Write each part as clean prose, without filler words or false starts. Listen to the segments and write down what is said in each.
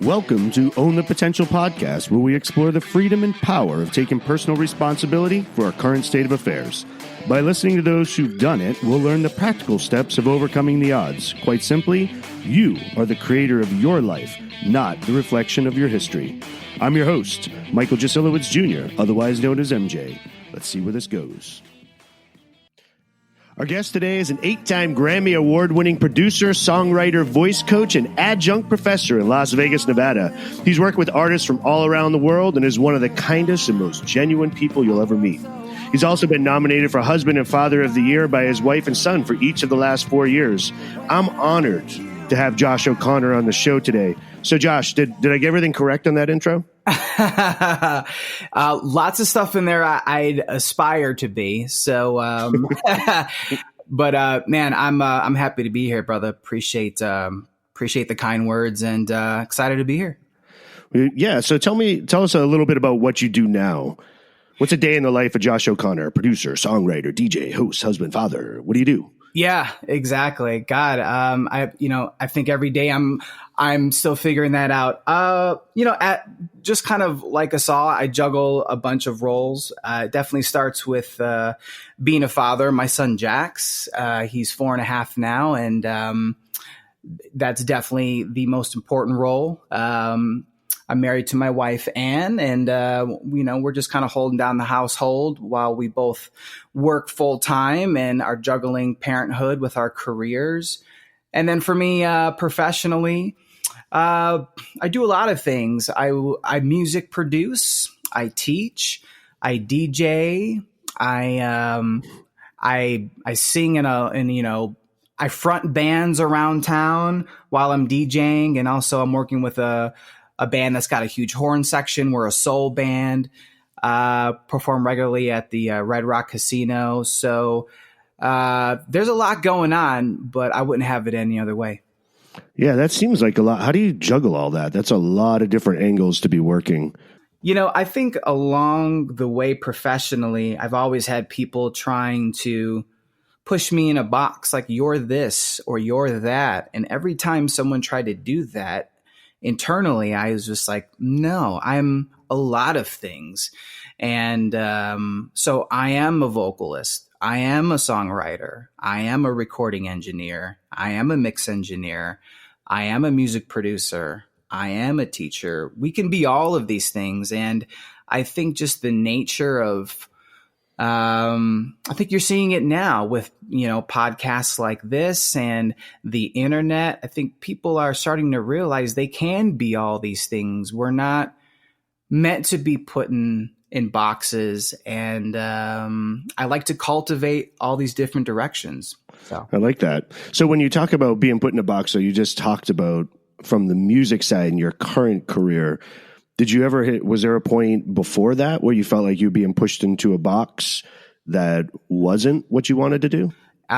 Welcome to Own the Potential podcast, where we explore the freedom and power of taking personal responsibility for our current state of affairs. By listening to those who've done it, we'll learn the practical steps of overcoming the odds. Quite simply, you are the creator of your life, not the reflection of your history. I'm your host, Michael Jasilowitz Jr., otherwise known as MJ. Let's see where this goes. Our guest today is an 8-time Grammy Award-winning producer, songwriter, voice coach, and adjunct professor in Las Vegas, Nevada. He's worked with artists from all around the world and is one of the kindest and most genuine people you'll ever meet. He's also been nominated for Husband and Father of the Year by his wife and son for each of the last 4 years. I'm honored to have Josh OConnor on the show today. So, Josh, did I get everything correct on that intro? Lots of stuff in there I'd aspire to be. So, but man, I'm happy to be here, brother. Appreciate the kind words and excited to be here. Yeah. So tell us a little bit about what you do now. What's a day in the life of Josh OConnor, producer, songwriter, DJ, host, husband, father? What do you do? Yeah, exactly. God, I think every day I'm still figuring that out. At just kind of like us all, I juggle a bunch of roles. It definitely starts with being a father. My son Jax, he's 4.5 now, and that's definitely the most important role. I'm married to my wife, Anne, and, we're just kind of holding down the household while we both work full time and are juggling parenthood with our careers. And then for me, professionally, I do a lot of things. I music produce, I teach, I DJ, I sing I front bands around town while I'm DJing, and also I'm working with a band that's got a huge horn section. We're a soul band, perform regularly at the Red Rock Casino. So there's a lot going on, but I wouldn't have it any other way. Yeah, that seems like a lot. How do you juggle all that? That's a lot of different angles to be working. I think along the way professionally, I've always had people trying to push me in a box like you're this or you're that. And every time someone tried to do that, internally, I was just like, no, I'm a lot of things. And so I am a vocalist. I am a songwriter. I am a recording engineer. I am a mix engineer. I am a music producer. I am a teacher. We can be all of these things. And I think just the nature of I think you're seeing it now with, podcasts like this and the internet. I think people are starting to realize they can be all these things. We're not meant to be put in boxes. And I like to cultivate all these different directions. So I like that. So when you talk about being put in a box, so you just talked about from the music side in your current career, was there a point before that where you felt like you were being pushed into a box that wasn't what you wanted to do?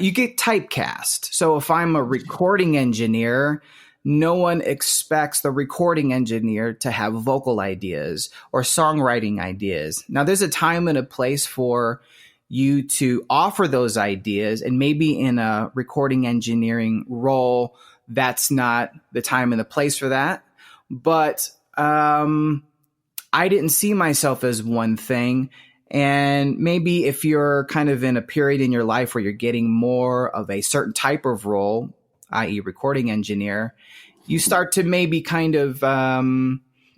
You get typecast. So if I'm a recording engineer, no one expects the recording engineer to have vocal ideas or songwriting ideas. Now, there's a time and a place for you to offer those ideas, and maybe in a recording engineering role, that's not the time and the place for that. But I didn't see myself as one thing. And maybe if you're kind of in a period in your life where you're getting more of a certain type of role, i.e. recording engineer, you start to maybe kind of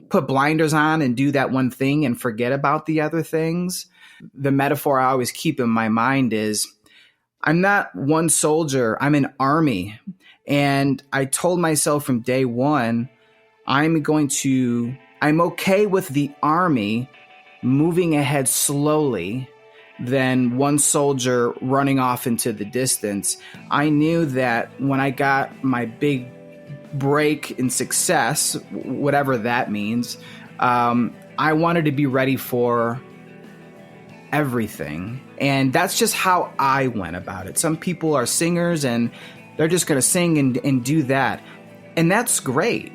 put blinders on and do that one thing and forget about the other things. The metaphor I always keep in my mind is I'm not one soldier, I'm an army. And I told myself from day one, I'm okay with the army moving ahead slowly than one soldier running off into the distance. I knew that when I got my big break in success, whatever that means, I wanted to be ready for everything. And that's just how I went about it. Some people are singers and they're just going to sing and do that. And that's great.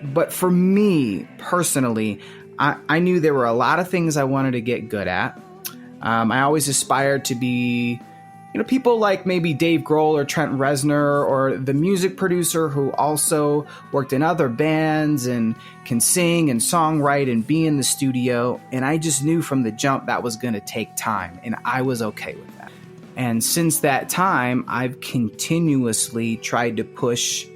But for me personally, I knew there were a lot of things I wanted to get good at. I always aspired to be people like maybe Dave Grohl or Trent Reznor, or the music producer who also worked in other bands and can sing and songwrite and be in the studio. And I just knew from the jump that was going to take time, and I was okay with that. And since that time, I've continuously tried to push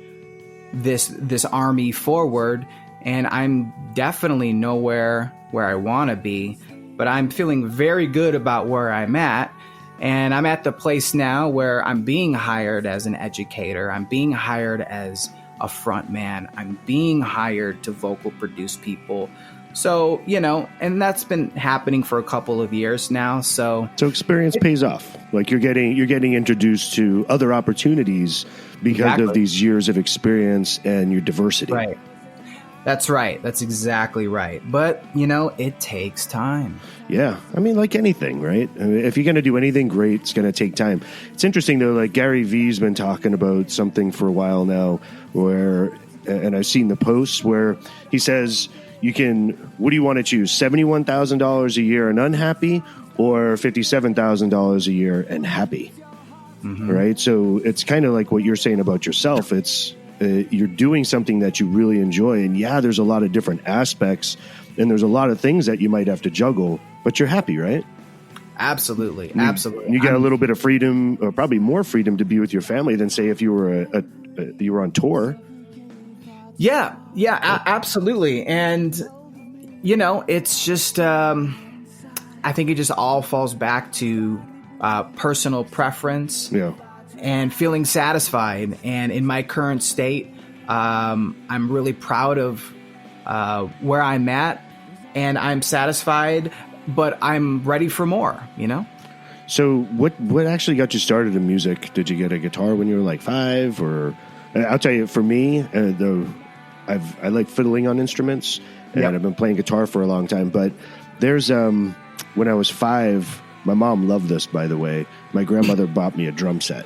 this army forward, and I'm definitely nowhere where I want to be, but I'm feeling very good about where I'm at. And I'm at the place now where I'm being hired as an educator. I'm being hired as a front man. I'm being hired to vocal produce people. So, and that's been happening for a couple of years now. So experience pays off. Like you're getting introduced to other opportunities because of these years of experience and your diversity. Right. That's right. That's exactly right. But, it takes time. Yeah. I mean, like anything, right? I mean, if you're going to do anything great, it's going to take time. It's interesting, though, like Gary Vee's been talking about something for a while now and I've seen the posts where he says, what do you want to choose? $71,000 a year and unhappy, or $57,000 a year and happy? Mm-hmm. Right? So it's kind of like what you're saying about yourself. It's, you're doing something that you really enjoy, and there's a lot of different aspects, and there's a lot of things that you might have to juggle, but you're happy, right? Absolutely. You get a little bit of freedom, or probably more freedom, to be with your family than, say, if you were you were on tour. Yeah, absolutely. And it's just I think it just all falls back to personal preference. Yeah. And feeling satisfied. And in my current state, I'm really proud of where I'm at, and I'm satisfied, but I'm ready for more, So what actually got you started in music? Did you get a guitar when you were like 5? Or I'll tell you, for me, I like fiddling on instruments, and I've been playing guitar for a long time. But there's when I was 5, my mom loved this, by the way. My grandmother bought me a drum set.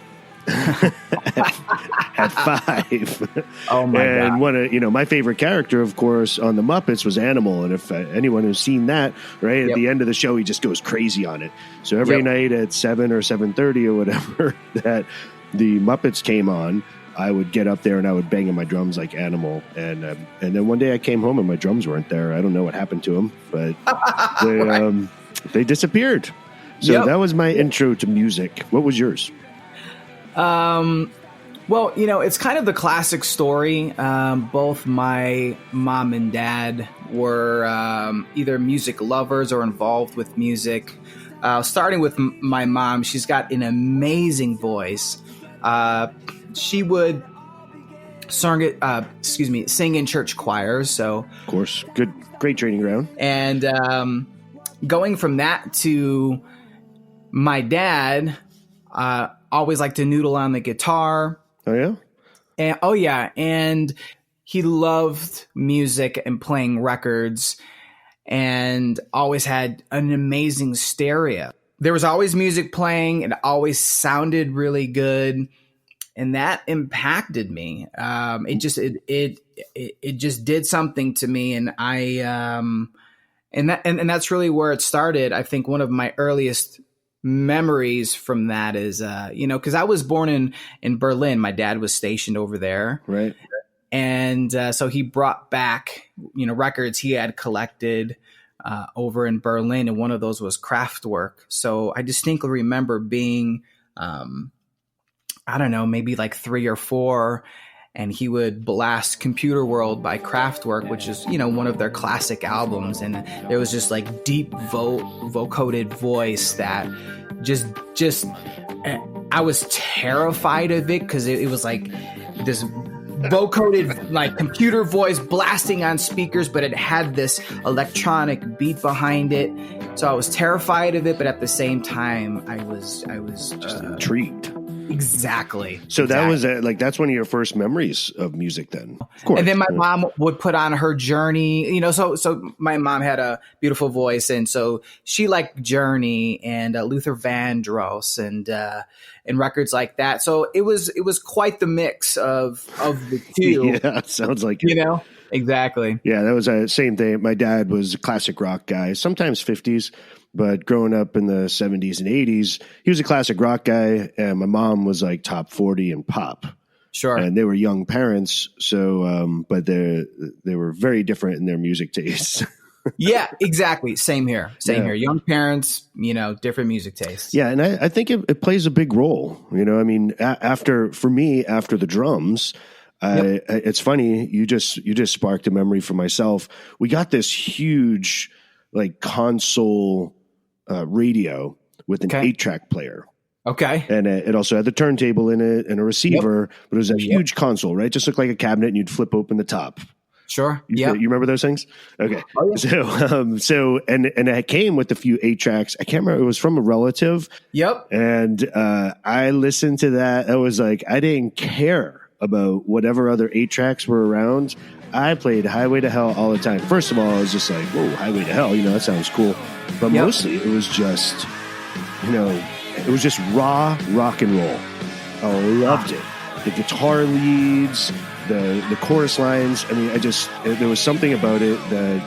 at 5. Oh my God. And one of my favorite character, of course, on the Muppets was Animal, and if anyone who's seen that, right, at the end of the show, he just goes crazy on it. So every night at 7 or 7:30 or whatever that the Muppets came on, I would get up there and I would bang on my drums like Animal, and then one day I came home and my drums weren't there. I don't know what happened to them, but they disappeared. So that was my intro to music. What was yours? Well, it's kind of the classic story. Both my mom and dad were either music lovers or involved with music. Starting with my mom, she's got an amazing voice. She would sing in church choirs. So, of course, great training ground. And going from that to my dad, always liked to noodle on the guitar. Oh yeah? And he loved music and playing records, and always had an amazing stereo. There was always music playing, and it always sounded really good, and that impacted me. It just did something to me, and and that's really where it started. I think one of my earliest memories from that is, because I was born in Berlin. My dad was stationed over there. Right. And so he brought back, records he had collected over in Berlin. And one of those was Kraftwerk. So I distinctly remember being, I don't know, maybe like 3 or 4. And he would blast Computer World by Kraftwerk, which is, one of their classic albums. And there was just like deep vocoded voice that just I was terrified of it, because it was like this vocoded like computer voice blasting on speakers, but it had this electronic beat behind it. So I was terrified of it, but at the same time, I was just intrigued. Exactly. So that was that's one of your first memories of music, then. Of course. And then my mom would put on her Journey, so my mom had a beautiful voice, and so she liked Journey and Luther Vandross and records like that. So it was quite the mix of the two. Yeah, it sounds like it. Exactly. Yeah, that was the same thing. My dad was a classic rock guy, sometimes 50s, but growing up in the 70s and 80s, he was a classic rock guy, and my mom was like top 40 and pop. Sure. And they were young parents, so but they were very different in their music tastes. Yeah, exactly. Same here. Here. Young parents, different music tastes. Yeah, and I think it plays a big role. I mean, after the drums, it's funny. You just sparked a memory for myself. We got this huge like console radio with an 8-track player. Okay. And it also had the turntable in it and a receiver, but it was a huge console, right? Just looked like a cabinet, and you'd flip open the top. Sure. You remember those things? Okay. Oh, yeah. So it came with a few 8-tracks. I can't remember. It was from a relative. Yep. And I listened to that. I was like, I didn't care about whatever other 8-tracks were around. I played Highway to Hell all the time. First of all, I was just like, whoa, Highway to Hell. That sounds cool. But mostly it was just, it was just raw rock and roll. I loved it. The guitar leads, the chorus lines. I mean, there was something about it, the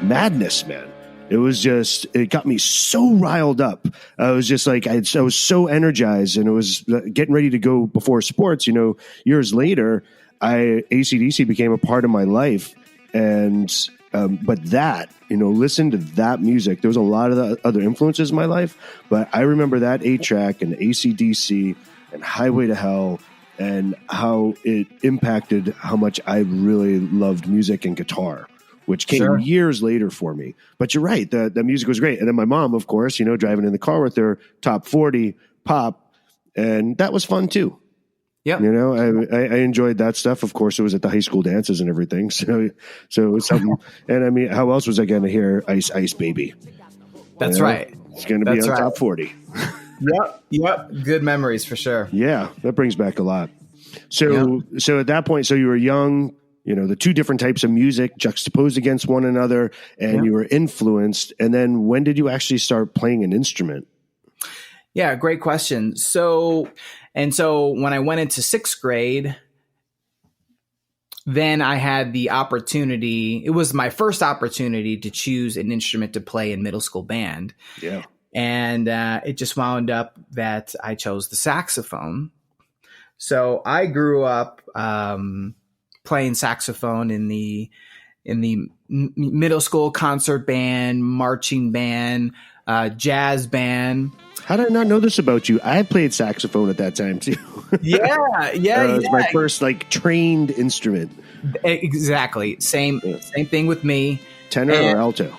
madness, man. It got me so riled up. I was just like, I was so energized, and it was getting ready to go before sports. Years later, AC/DC became a part of my life. And, but that, listen to that music. There was a lot of the other influences in my life, but I remember that 8-track and AC/DC and Highway to Hell, and how it impacted how much I really loved music and guitar, which came years later for me. But you're right, the music was great. And then my mom, of course, driving in the car with her top 40 pop, and that was fun too. Yeah, I enjoyed that stuff. Of course, it was at the high school dances and everything. So it was something. And I mean, how else was I going to hear Ice Ice Baby? That's right. It's going to be on top 40. Yep. Good memories for sure. Yeah, that brings back a lot. So at that point, so you were young, the two different types of music juxtaposed against one another, and you were influenced. And then when did you actually start playing an instrument? Yeah, great question. So when I went into 6th grade, then I had the opportunity. It was my first opportunity to choose an instrument to play in middle school band. Yeah. And it just wound up that I chose the saxophone. So I grew up playing saxophone in the middle school concert band, marching band, jazz band. How did I not know this about you? I played saxophone at that time too. Yeah. It was my first trained instrument. Exactly. Same thing with me. Tenor or alto?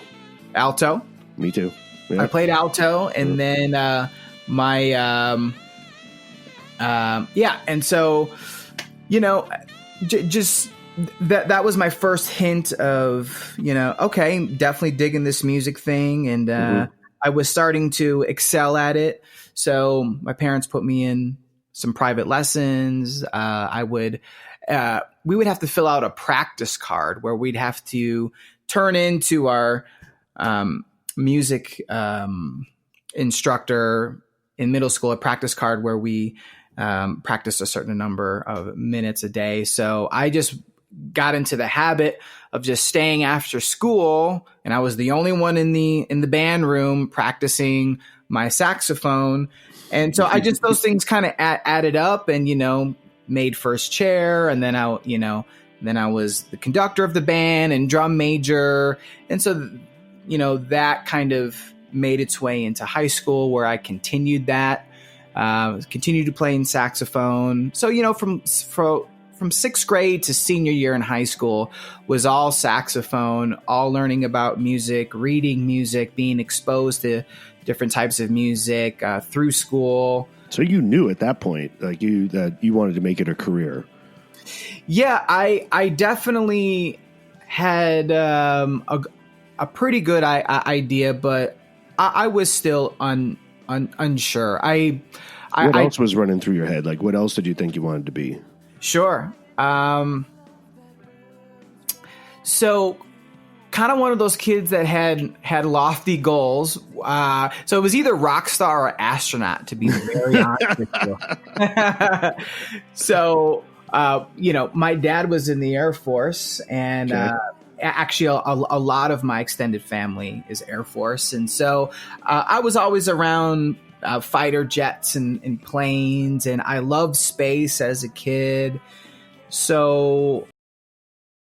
Alto. Me too. Yeah. I played alto, and then and so just that was my first hint of okay, definitely digging this music thing, and I was starting to excel at it. So my parents put me in some private lessons. We would have to fill out a practice card where we'd have to turn into our music instructor in middle school a practice card where we practiced a certain number of minutes a day. So I just got into the habit of just staying after school, and I was the only one in the band room practicing my saxophone. And so I just, those things kind of added up, and made first chair, and then I was the conductor of the band and drum major. And so that kind of made its way into high school, where I continued that, continued to play in saxophone. So, from 6th grade to senior year in high school was all saxophone, all learning about music, reading music, being exposed to different types of music through school. So you knew at that point, that you wanted to make it a career. Yeah, I definitely had a pretty good idea, but I was still unsure. What else was running through your head? What else did you think you wanted to be? Sure. So kind of one of those kids that had lofty goals. So it was either rock star or astronaut, to be very honest with you. So My dad was in the Air Force, and Okay. actually a lot of my extended family is Air Force. And so I was always around fighter jets and planes, and I loved space as a kid. So